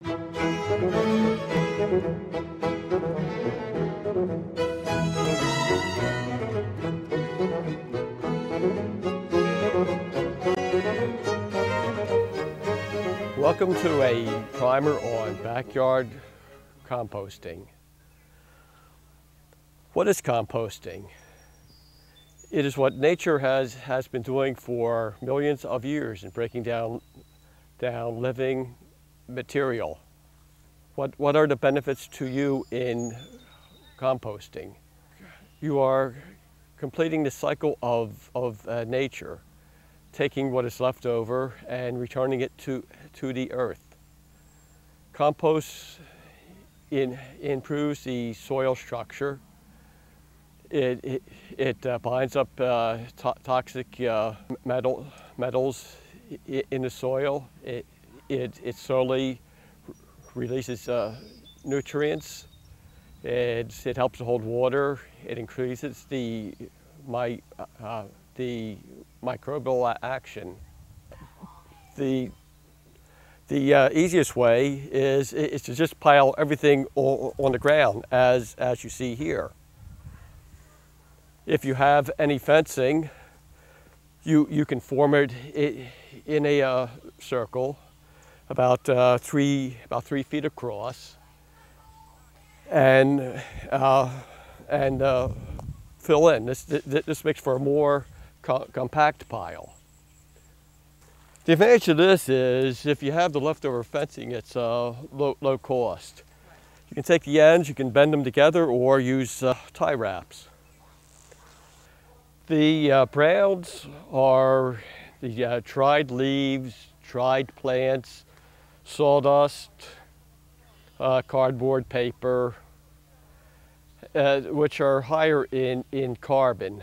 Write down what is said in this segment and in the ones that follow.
Welcome to a primer on backyard composting. What is composting? It is what nature has been doing for millions of years in breaking down living material. What are the benefits to you in composting? You are completing the cycle of nature, taking what is left over and returning it to the earth. Compost improves the soil structure. It binds up toxic metals in the soil. It slowly releases nutrients. It helps to hold water. It increases the microbial action. The easiest way is to just pile everything on the ground as you see here. If you have any fencing, you can form it in a circle about 3 feet across, and fill in. This makes for a more compact pile. The advantage of this is if you have the leftover fencing, it's low cost. You can take the ends, you can bend them together, or use tie wraps. The browns are the dried leaves, dried plants, sawdust, cardboard paper, which are higher in carbon.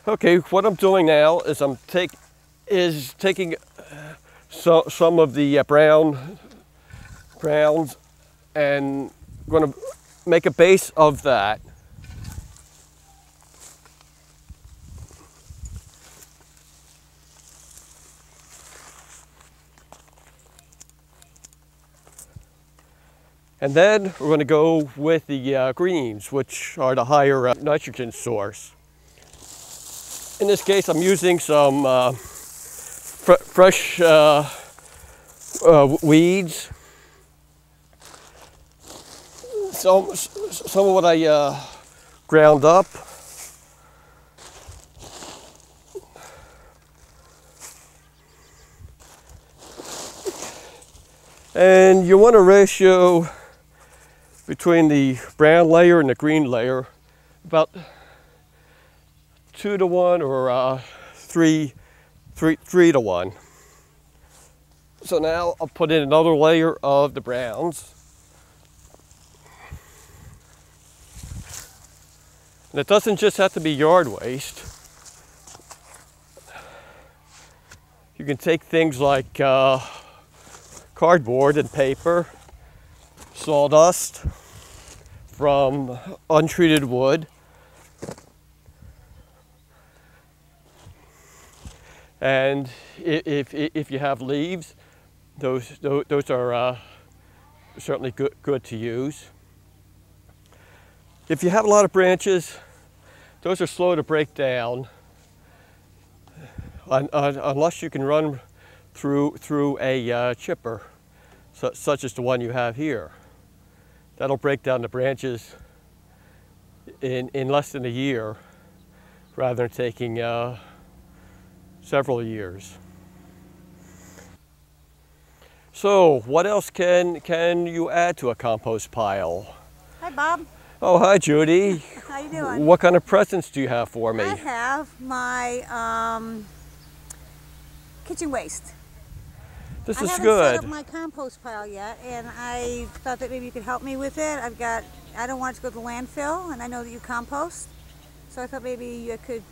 Okay, what I'm doing now is I'm taking some of the browns and going to make a base of that. And then we're going to go with the greens, which are the higher nitrogen source. In this case, I'm using some fresh weeds. Some of what I ground up. And you want a ratio between the brown layer and the green layer, about 2 to 1 or 3 to 1. So now I'll put in another layer of the browns. And it doesn't just have to be yard waste. You can take things like cardboard and paper, sawdust from untreated wood, and if you have leaves, those are certainly good to use. If you have a lot of branches, those are slow to break down unless you can run through a chipper, such as the one you have here. That'll break down the branches in less than a year, rather than taking several years. So, what else can you add to a compost pile? Hi, Bob. Oh, hi, Judy. How you doing? What kind of presents do you have for me? I have my kitchen waste. This is I haven't good. set up my compost pile yet, and I thought that maybe you could help me with it. I don't want it to go to landfill, and I know that you compost, so I thought maybe you could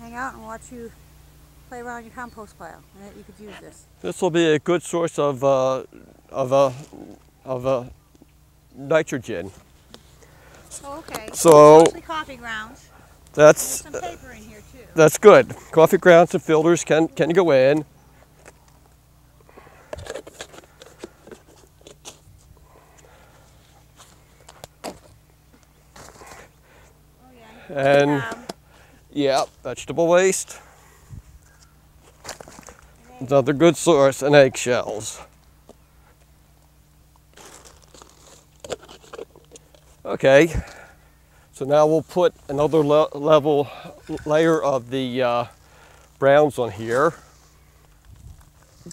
hang out and watch you play around your compost pile, and that you could use this. This will be a good source of nitrogen. Oh, okay. So mostly coffee grounds. That's There's some paper in here too. That's good. Coffee grounds and filters can go in. And yeah, vegetable waste. Another good source, and eggshells. Okay, so now we'll put another layer of the browns on here.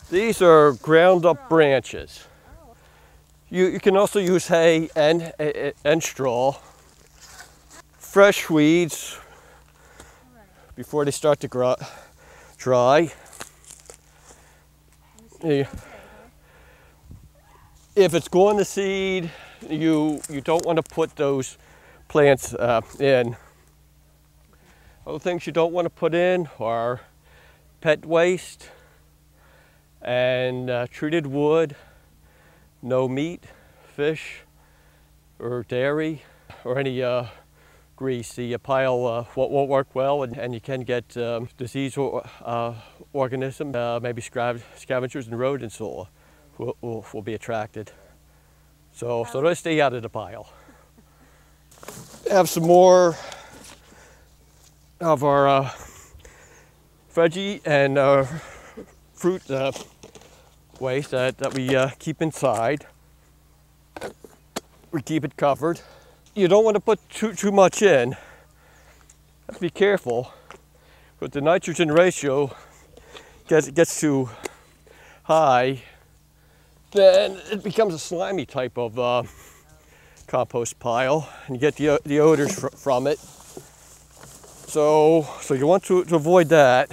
These are ground up branches. You can also use hay and straw. Fresh weeds before they start to dry. If it's going to seed, you don't want to put those plants in. Other things you don't want to put in are pet waste and treated wood, no meat, fish, or dairy, or any grease. The pile won't work well, and you can get disease organisms, maybe scavengers and rodents will be attracted. So those stay out of the pile. Have some more of our veggie and fruit waste that we keep inside. We keep it covered. You don't want to put too much in. Have to be careful. But the nitrogen ratio gets too high, then it becomes a slimy type of compost pile, and you get the odors from it. So you want to avoid that.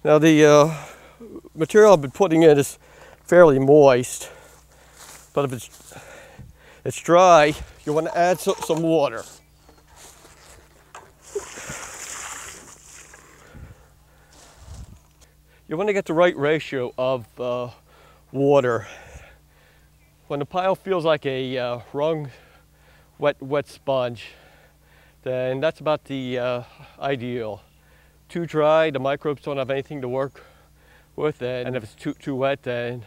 Now the material I've been putting in is fairly moist, but if it's dry, you want to add some water. You want to get the right ratio of water. When the pile feels like a wrung, wet sponge, then that's about the ideal. Too dry, the microbes don't have anything to work with it, and if it's too wet, then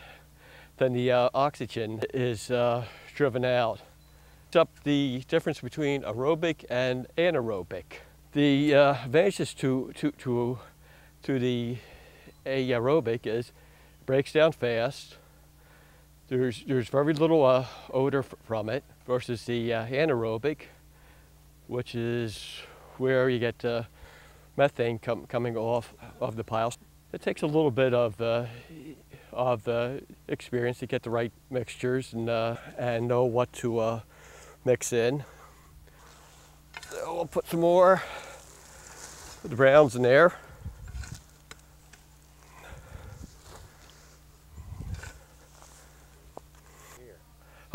the oxygen is driven out. It's up the difference between aerobic and anaerobic. The advantages to the aerobic is it breaks down fast. There's very little odor from it versus the anaerobic, which is where you get methane coming off of the pile. It takes a little bit of experience to get the right mixtures and know what to mix in. So we'll put some more of the browns in there.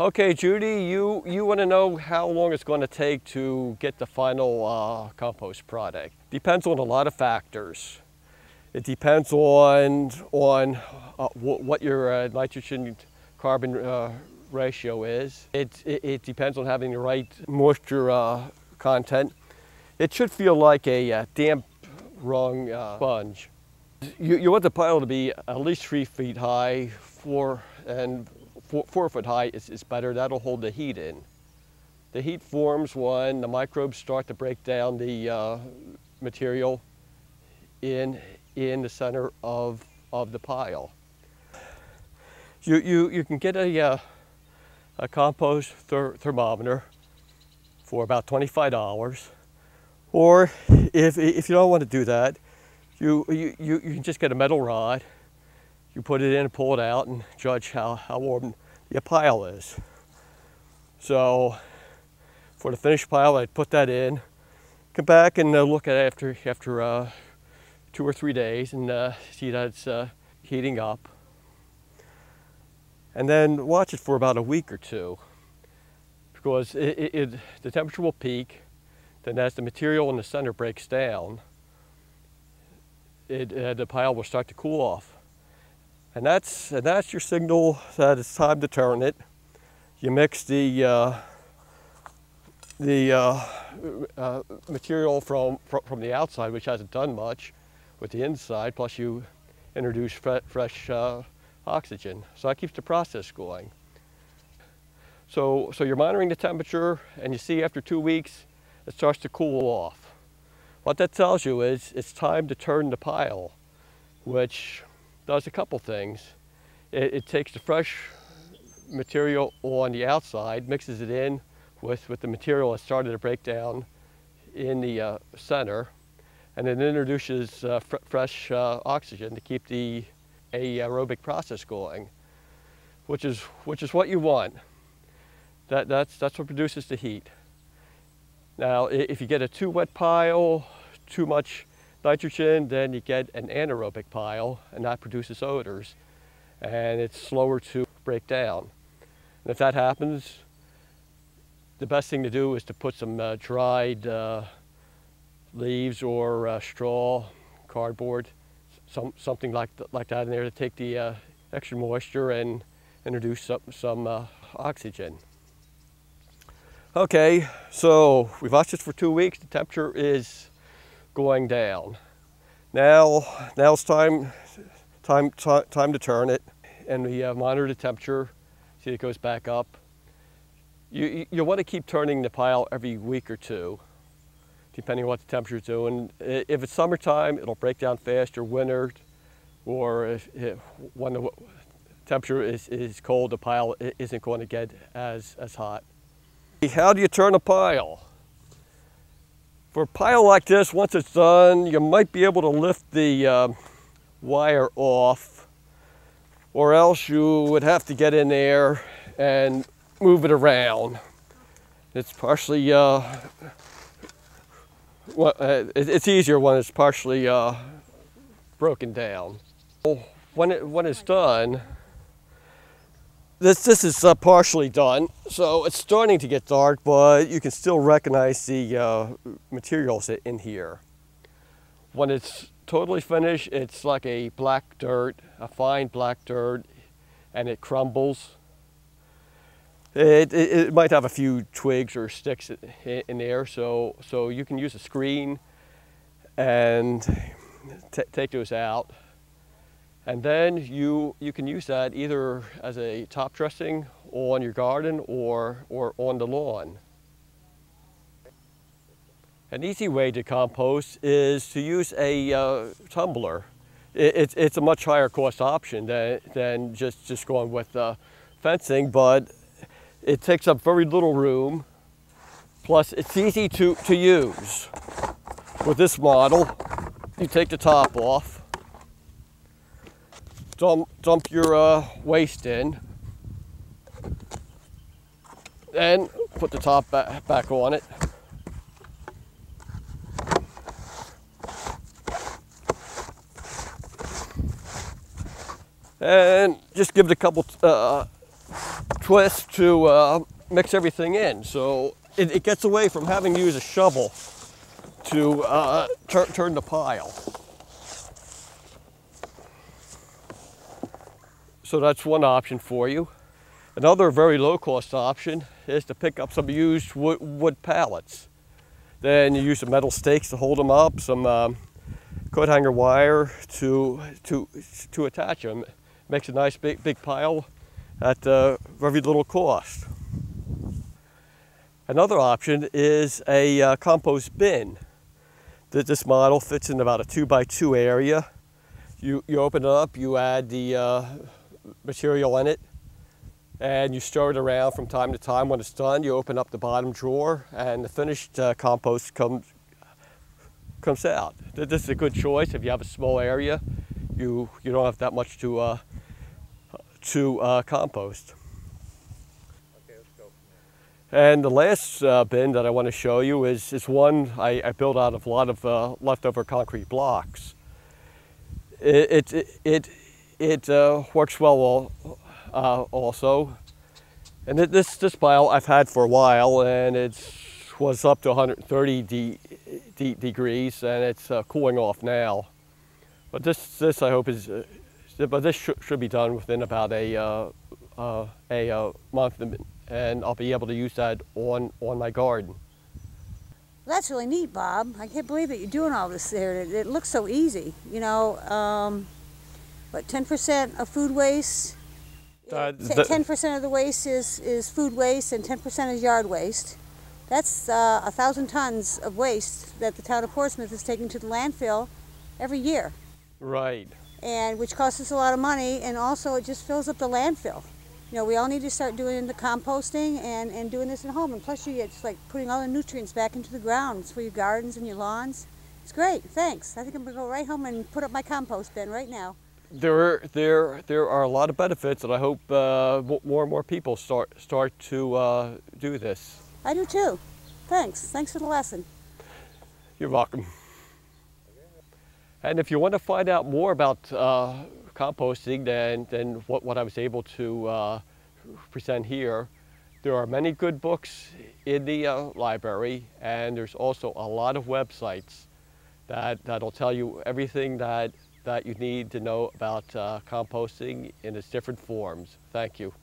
Okay, Judy, you want to know how long it's going to take to get the final compost product. Depends on a lot of factors. It depends on what your nitrogen carbon ratio is. It depends on having the right moisture content. It should feel like a damp, wrung sponge. You want the pile to be at least 3 feet high, 4 foot high is better. That'll hold the heat in. The heat forms when the microbes start to break down the material in the center of the pile. You can get a compost thermometer for about $25, or if you don't want to do that, you can just get a metal rod. You put it in and pull it out and judge how warm your pile is. So for the finished pile, I'd put that in, come back and look at it after 2 or 3 days and see that it's heating up. And then watch it for about a week or two, because the temperature will peak. Then as the material in the center breaks down, the pile will start to cool off. And that's your signal that it's time to turn it. You mix the material from the outside, which hasn't done much, with the inside, plus you introduce fresh oxygen. So that keeps the process going. So you're monitoring the temperature, and you see after 2 weeks it starts to cool off. What that tells you is it's time to turn the pile, which does a couple things. It takes the fresh material on the outside, mixes it in with the material that started to break down in the center, and it introduces fresh oxygen to keep the aerobic process going, which is what you want. That's what produces the heat. Now, if you get a too wet pile, too much nitrogen, then you get an anaerobic pile, and that produces odors, and it's slower to break down. And if that happens, the best thing to do is to put some dried leaves or straw, cardboard, something like that in there to take the extra moisture and introduce some oxygen. Okay, so we've watched this for 2 weeks. The temperature is going down. Now it's time to turn it, and we monitor the temperature. See, it goes back up. You want to keep turning the pile every week or two, depending on what the temperature is doing. If it's summertime, it'll break down faster. Winter, or when the temperature is cold, the pile isn't going to get as hot. How do you turn a pile? For a pile like this, once it's done, you might be able to lift the wire off, or else you would have to get in there and move it around. It's partially, it's easier when it's partially broken down. When it's done, this is partially done, so it's starting to get dark, but you can still recognize the materials in here. When it's totally finished, it's like a black dirt, a fine black dirt, and it crumbles. It might have a few twigs or sticks in there, so you can use a screen and take those out. And then you can use that either as a top dressing on your garden or on the lawn. An easy way to compost is to use a tumbler. It's a much higher cost option than just going with fencing, but it takes up very little room. Plus, it's easy to use. With this model, you take the top off, dump your waste in, then put the top back on it. And just give it a couple twists to mix everything in. So it gets away from having to use a shovel to turn the pile. So that's one option for you. Another very low cost option is to pick up some used wood pallets. Then you use some metal stakes to hold them up, some coat hanger wire to attach them. Makes a nice big pile at very little cost. Another option is a compost bin. This model fits in about a 2x2 area. You open it up, you add the material in it, and you stir it around from time to time. When it's done, you open up the bottom drawer, and the finished compost comes out. This is a good choice if you have a small area. You don't have that much to compost. Okay, let's go from there. And the last bin that I want to show you is one I built out of a lot of leftover concrete blocks. It works well also. And this pile I've had for a while, and it was up to 130 degrees, and it's cooling off now. But this I hope is, but this should be done within about a month, and I'll be able to use that on my garden. Well, that's really neat, Bob. I can't believe that you're doing all this there. It looks so easy. You know, what, 10% of food waste 10% of the waste is food waste and 10% is yard waste. That's 1,000 tons of waste that the town of Portsmouth is taking to the landfill every year. Right. And which costs us a lot of money, and also it just fills up the landfill. You know, we all need to start doing the composting and doing this at home. And plus, it's like putting all the nutrients back into the ground. It's for your gardens and your lawns. It's great. Thanks. I think I'm going to go right home and put up my compost bin right now. There are a lot of benefits, and I hope more and more people start to do this. I do too. Thanks. Thanks for the lesson. You're welcome. And if you want to find out more about composting than what I was able to present here, there are many good books in the library, and there's also a lot of websites that'll tell you everything that you need to know about composting in its different forms. Thank you.